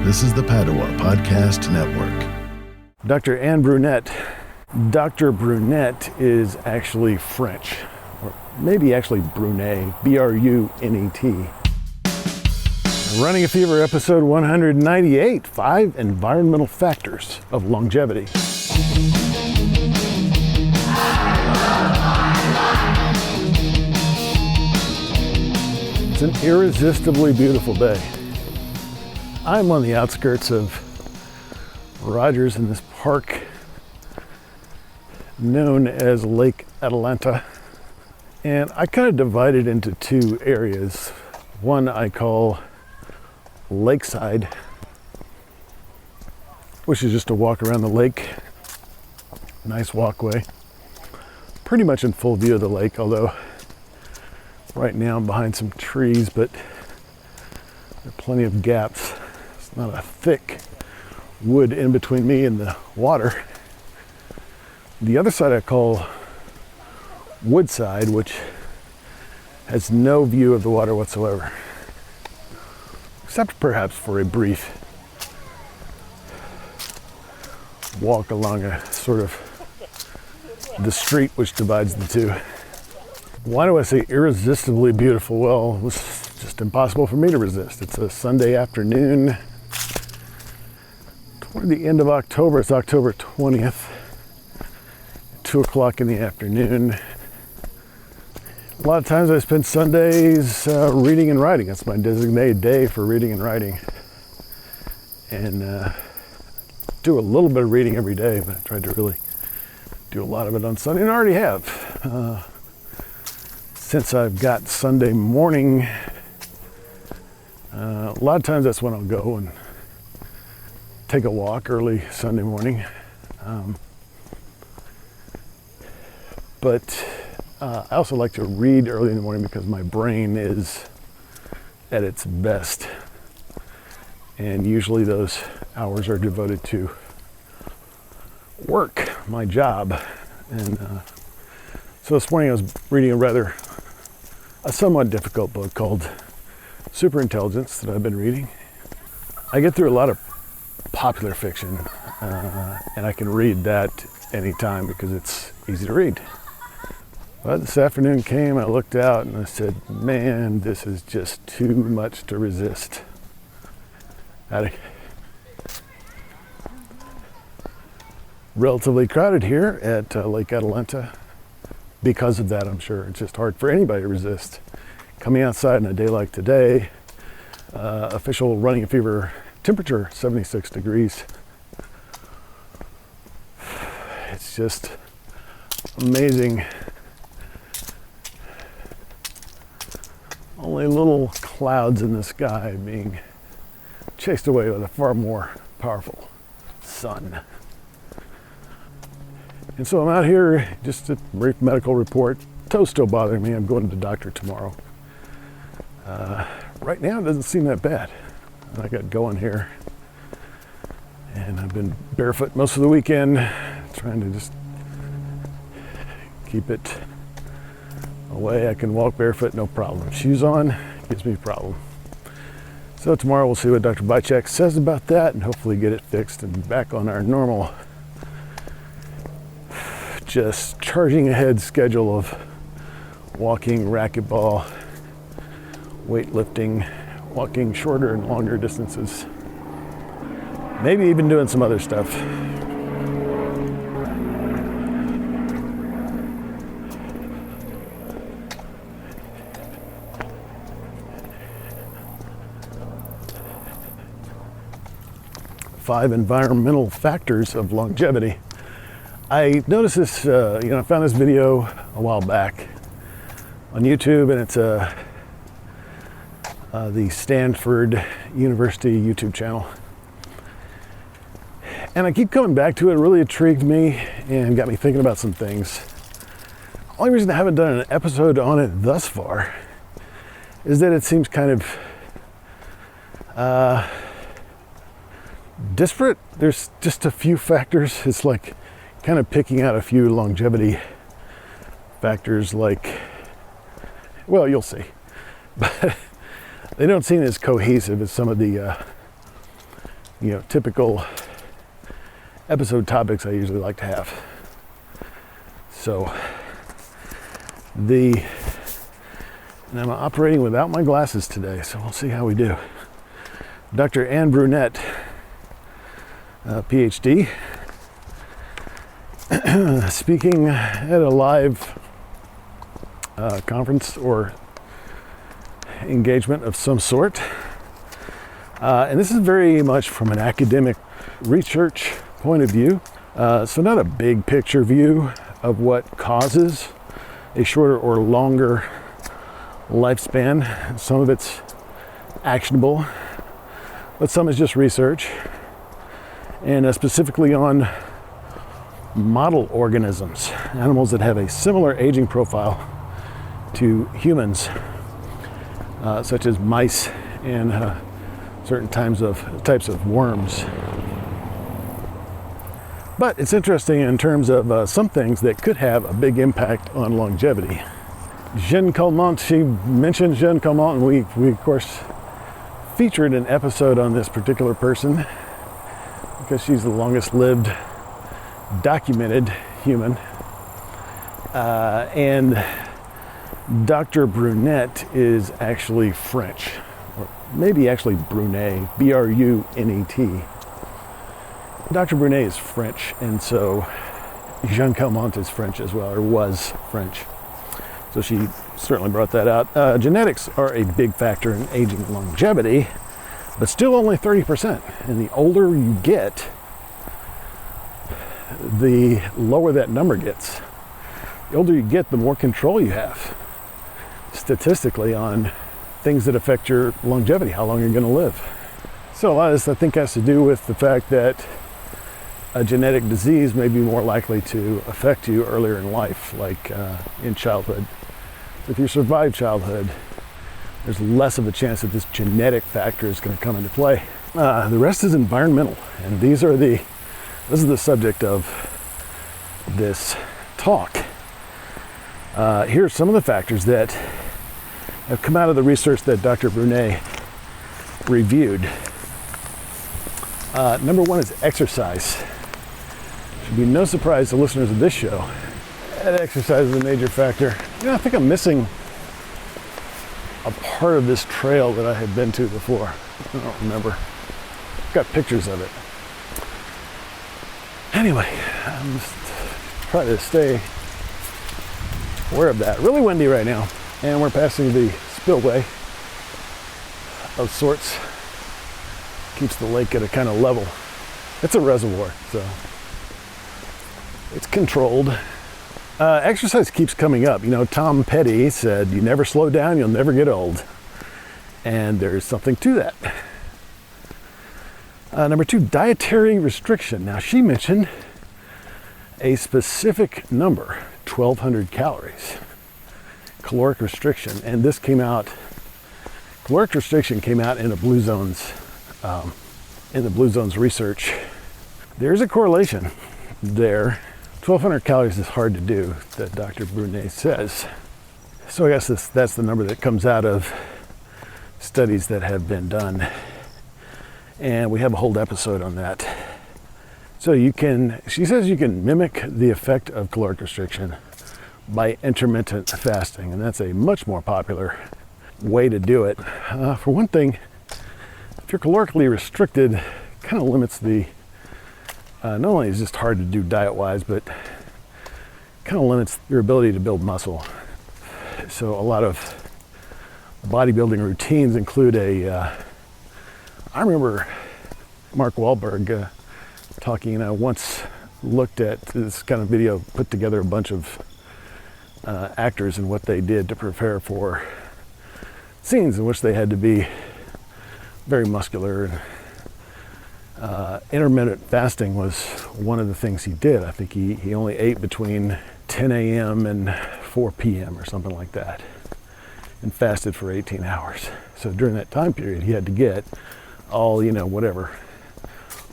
This is the Padua Podcast Network. Dr. Anne Brunet. Dr. Brunet is actually French, or maybe actually Brunet, B-R-U-N-E-T. Running a Fever, episode 198, 5 Environmental Factors of Longevity. It's an irresistibly beautiful day. I'm on the outskirts of Rogers in this park known as Lake Atalanta. And I kind of divide it into two areas. One I call Lakeside, which is just a walk around the lake. Nice walkway. Pretty much in full view of the lake, although right now I'm behind some trees, but there are plenty of gaps. It's not a thick wood in between me and the water. The other side I call Woodside, which has no view of the water whatsoever, except perhaps for a brief walk along a sort of the street which divides the two. Why do I say irresistibly beautiful? Well, it was just impossible for me to resist. It's a Sunday afternoon toward the end of October. It's October 20th, 2 o'clock in the afternoon. A lot of times I spend Sundays reading and writing. That's my designated day for reading and writing. And do a little bit of reading every day, but I tried to really do a lot of it on Sunday, and I already have. Since I've got Sunday morning, a lot of times that's when I'll go and take a walk early Sunday morning. But I also like to read early in the morning because my brain is at its best. And usually those hours are devoted to work, my job. And so this morning I was reading a somewhat difficult book called Superintelligence that I've been reading. I get through a lot of popular fiction, and I can read that anytime because it's easy to read. But this afternoon came, I looked out and I said, man, this is just too much to resist. Relatively crowded here at Lake Atalanta. Because of that, I'm sure it's just hard for anybody to resist. Coming outside on a day like today, official Running a Fever temperature 76 degrees. It's just amazing. Only little clouds in the sky being chased away by the far more powerful sun. And so I'm out here, just a brief medical report. Toe's still bothering me. I'm going to the doctor tomorrow. Right now it doesn't seem that bad. I got going here. And I've been barefoot most of the weekend, trying to just keep it away. I can walk barefoot, no problem. Shoes on, gives me a problem. So tomorrow we'll see what Dr. Bychek says about that and hopefully get it fixed and back on our normal just charging ahead schedule of walking, racquetball, weightlifting, walking shorter and longer distances. Maybe even doing some other stuff. Five environmental factors of longevity. I noticed this, I found this video a while back on YouTube, and it's the Stanford University YouTube channel. And I keep coming back to it. It really intrigued me and got me thinking about some things. The only reason I haven't done an episode on it thus far is that it seems kind of disparate. There's just a few factors. It's like kind of picking out a few longevity factors, like, well, you'll see. But they don't seem as cohesive as some of the typical episode topics I usually like to have. So and I'm operating without my glasses today, so we'll see how we do. Dr. Anne Brunet, PhD, speaking at a live conference or engagement of some sort. And this is very much from an academic research point of view. So not a big picture view of what causes a shorter or longer lifespan. Some of it's actionable, but some is just research. And specifically on model organisms, animals that have a similar aging profile to humans, such as mice and certain types of worms. But it's interesting in terms of some things that could have a big impact on longevity. Jeanne Calment, she mentioned Jeanne Calment, and we of course featured an episode on this particular person because she's the longest lived documented human. And Dr. Brunet is actually French, or maybe actually Brunet, B-R-U-N-E-T. Dr. Brunet is French, and so Jeanne Calment is French as well, or was French. So she certainly brought that out. Genetics are a big factor in aging longevity, but still only 30%. And the older you get, the lower that number gets. The older you get, the more control you have, statistically, on things that affect your longevity, how long you're going to live. So a lot of this, I think, has to do with the fact that a genetic disease may be more likely to affect you earlier in life, like in childhood. So if you survive childhood, there's less of a chance that this genetic factor is going to come into play. The rest is environmental, and this is the subject of this talk. Here are some of the factors that have come out of the research that Dr. Brunet reviewed. Number one is exercise. Should be no surprise to listeners of this show that exercise is a major factor. I think I'm missing a part of this trail that I had been to before. I don't remember. I've got pictures of it. Anyway, I'm just trying to stay aware of that. Really windy right now, and we're passing the spillway of sorts. Keeps the lake at a kind of level. It's a reservoir, so it's controlled. Exercise keeps coming up. Tom Petty said, "You never slow down, you'll never get old." And there's something to that. Number two, dietary restriction. Now, she mentioned a specific number, 1,200 calories, caloric restriction. And this caloric restriction came out in the Blue Zones research. There's a correlation there. 1,200 calories is hard to do, that Dr. Brunet says. So I guess that's the number that comes out of studies that have been done. And we have a whole episode on that. So she says you can mimic the effect of caloric restriction by intermittent fasting. And that's a much more popular way to do it. For one thing, if you're calorically restricted, it kind of limits not only is it just hard to do diet-wise, but kind of limits your ability to build muscle. So a lot of bodybuilding routines include I remember Mark Wahlberg talking, once looked at this kind of video, put together a bunch of actors and what they did to prepare for scenes in which they had to be very muscular. Intermittent fasting was one of the things he did. I think he only ate between 10 a.m. and 4 p.m. or something like that, and fasted for 18 hours. So during that time period, he had to get all,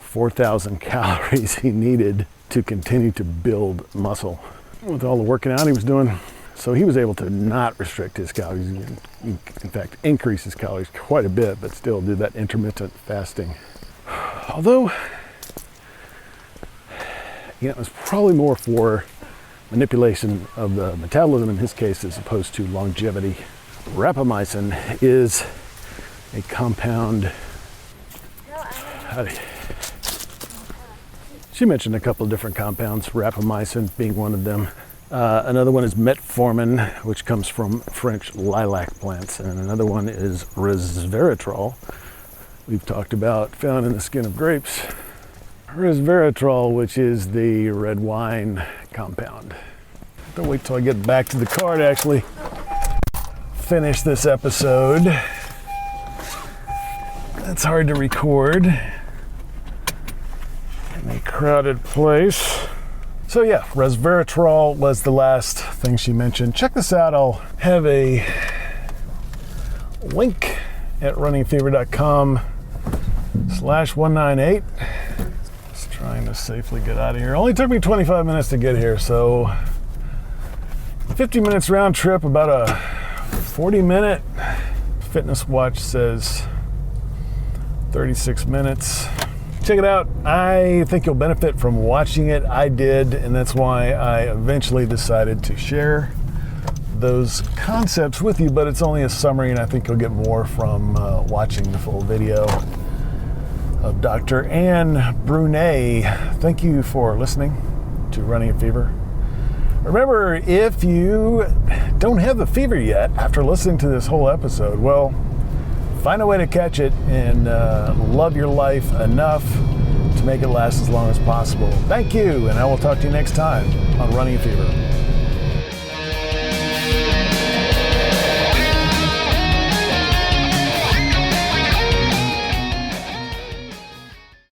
4,000 calories he needed to continue to build muscle with all the working out he was doing. So he was able to not restrict his calories, in fact, increase his calories quite a bit, but still do that intermittent fasting. Although, it was probably more for manipulation of the metabolism in his case as opposed to longevity. Rapamycin is a compound. She mentioned a couple of different compounds, rapamycin being one of them. Another one is metformin, which comes from French lilac plants, and another one is resveratrol. We've talked about, found in the skin of grapes. Resveratrol, which is the red wine compound. Don't wait till I get back to the car to actually finish this episode. That's hard to record in a crowded place. So yeah, resveratrol was the last thing she mentioned. Check this out. I'll have a link at runningfever.com/198. Just trying to safely get out of here. Only took me 25 minutes to get here, so 50 minutes round trip, about a 40-minute. Fitness watch says 36 minutes. Check it out. I think you'll benefit from watching it. I did, and that's why I eventually decided to share those concepts with you, but it's only a summary, and I think you'll get more from watching the full video of Dr. Anne Brunet. Thank you for listening to Running a Fever. Remember, if you don't have the fever yet after listening to this whole episode, well, find a way to catch it and love your life enough to make it last as long as possible. Thank you, and I will talk to you next time on Running a Fever.